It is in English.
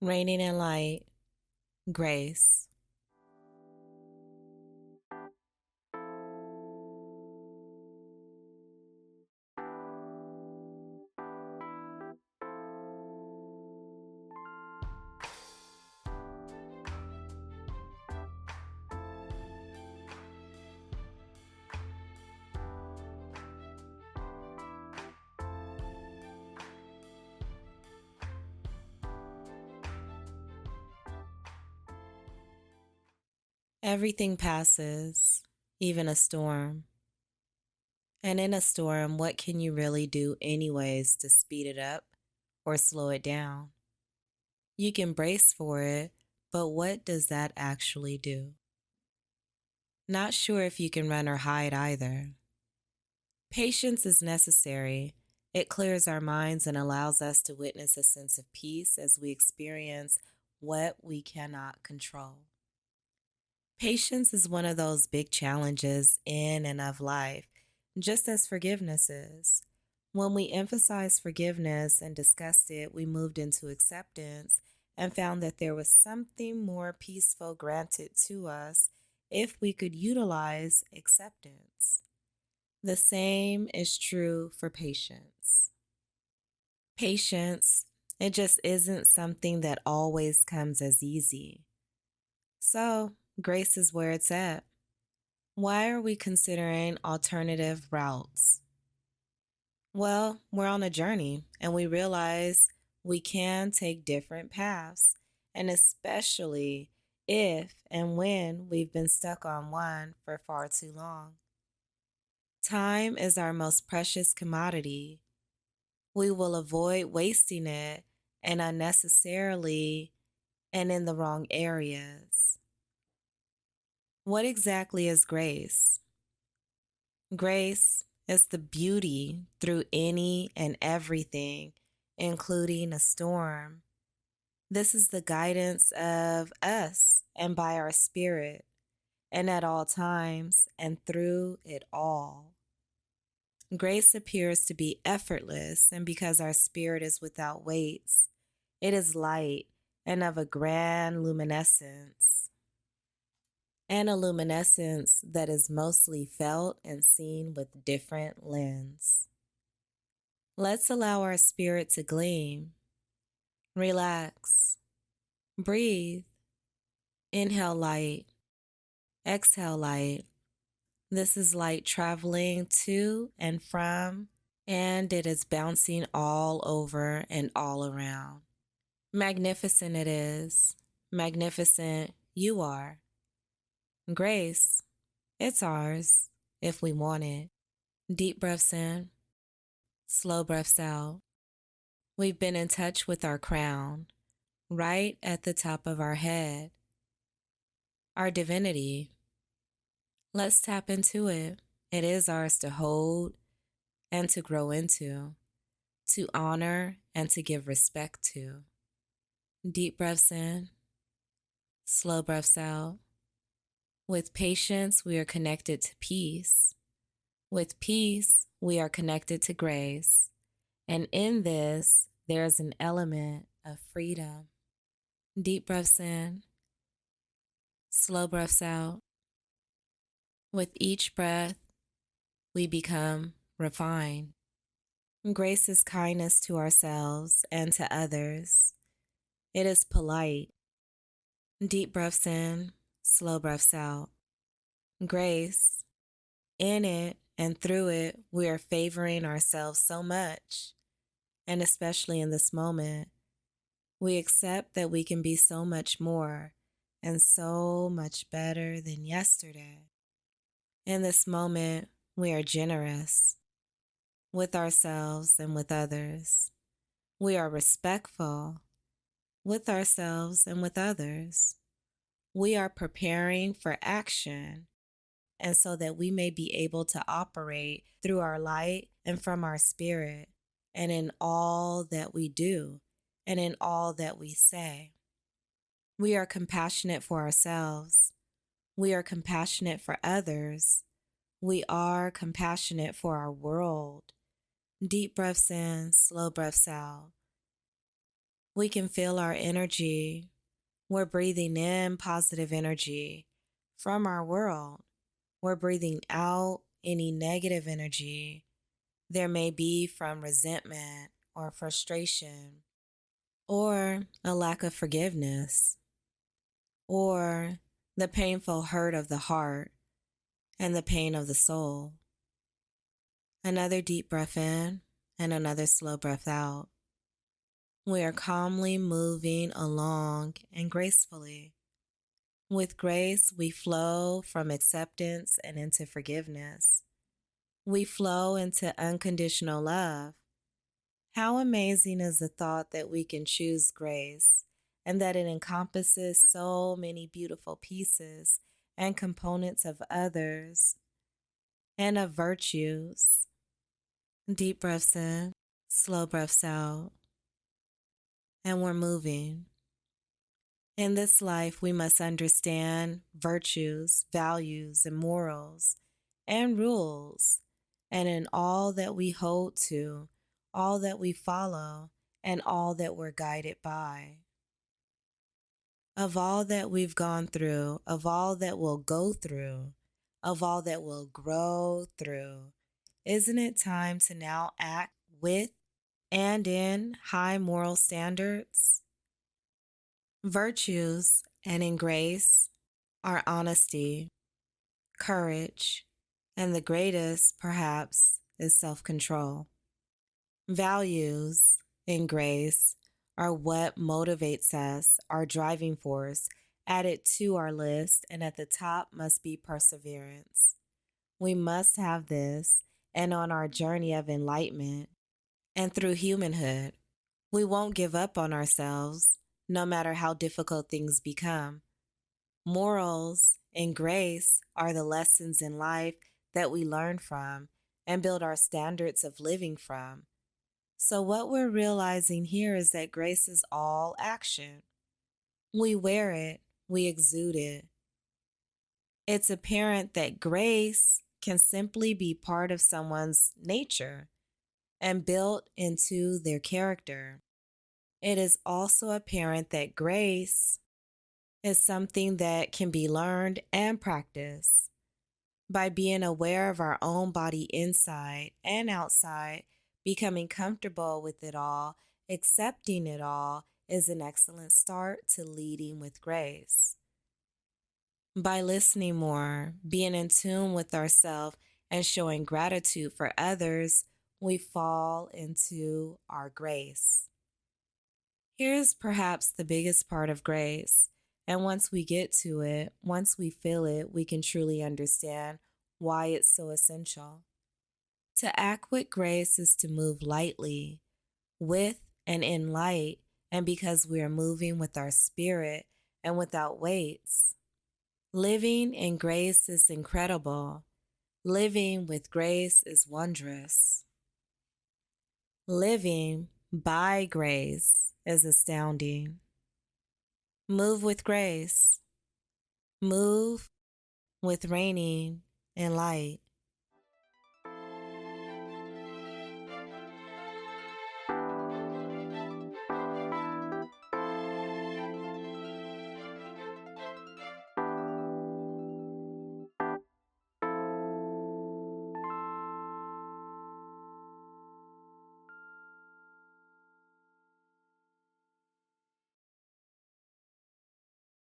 Raining in light, grace. Everything passes, even a storm. And in a storm, what can you really do, anyways, to speed it up or slow it down? You can brace for it, but what does that actually do? Not sure if you can run or hide either. Patience is necessary. It clears our minds and allows us to witness a sense of peace as we experience what we cannot control. Patience is one of those big challenges in and of life, just as forgiveness is. When we emphasized forgiveness and discussed it, we moved into acceptance and found that there was something more peaceful granted to us if we could utilize acceptance. The same is true for patience. Patience, it just isn't something that always comes as easy. So, grace is where it's at. Why are we considering alternative routes? Well, we're on a journey and we realize we can take different paths, and especially if and when we've been stuck on one for far too long. Time is our most precious commodity. We will avoid wasting it and unnecessarily and in the wrong areas. What exactly is grace? Grace is the beauty through any and everything, including a storm. This is the guidance of us and by our spirit, and at all times and through it all. Grace appears to be effortless, and because our spirit is without weights, it is light and of a grand luminescence, and a luminescence that is mostly felt and seen with different lens. Let's allow our spirit to gleam. Relax. Breathe. Inhale light. Exhale light. This is light traveling to and from, and it is bouncing all over and all around. Magnificent it is. Magnificent you are. Grace, it's ours if we want it. Deep breaths in, slow breaths out. We've been in touch with our crown, right at the top of our head, our divinity. Let's tap into it. It is ours to hold and to grow into, to honor and to give respect to. Deep breaths in, slow breaths out. With patience, we are connected to peace. With peace, we are connected to grace. And in this, there is an element of freedom. Deep breaths in, slow breaths out. With each breath, we become refined. Grace is kindness to ourselves and to others. It is polite. Deep breaths in, slow breaths out. Grace, in it and through it, we are favoring ourselves so much, and especially in this moment, we accept that we can be so much more and so much better than yesterday. In this moment, we are generous with ourselves and with others. We are respectful with ourselves and with others. We are preparing for action, and so that we may be able to operate through our light and from our spirit, and in all that we do, and in all that we say. We are compassionate for ourselves. We are compassionate for others. We are compassionate for our world. Deep breaths in, slow breaths out. We can feel our energy. We're breathing in positive energy from our world. We're breathing out any negative energy there may be from resentment or frustration or a lack of forgiveness or the painful hurt of the heart and the pain of the soul. Another deep breath in and another slow breath out. We are calmly moving along and gracefully. With grace, we flow from acceptance and into forgiveness. We flow into unconditional love. How amazing is the thought that we can choose grace and that it encompasses so many beautiful pieces and components of others and of virtues. Deep breaths in, slow breaths out, and we're moving. In this life, we must understand virtues, values, and morals, and rules. And in all that we hold to, all that we follow, and all that we're guided by. Of all that we've gone through, of all that we'll go through, of all that we'll grow through, isn't it time to now act with and in high moral standards? Virtues and in grace are honesty, courage, and the greatest, perhaps, is self control. Values in grace are what motivates us, our driving force, added to our list, and at the top must be perseverance. We must have this, and on our journey of enlightenment and through humanhood, we won't give up on ourselves, no matter how difficult things become. Morals and grace are the lessons in life that we learn from and build our standards of living from. So, what we're realizing here is that grace is all action. We wear it, we exude it. It's apparent that grace can simply be part of someone's nature and built into their character. It is also apparent that grace is something that can be learned and practiced. By being aware of our own body inside and outside, becoming comfortable with it all, accepting it all is an excellent start to leading with grace. By listening more, being in tune with ourselves, and showing gratitude for others, we fall into our grace. Here's perhaps the biggest part of grace. And once we get to it, once we feel it, we can truly understand why it's so essential. To act with grace is to move lightly, with and in light, and because we are moving with our spirit and without weights. Living in grace is incredible. Living with grace is wondrous. Living by grace is astounding. Move with grace. Move with reigning in light.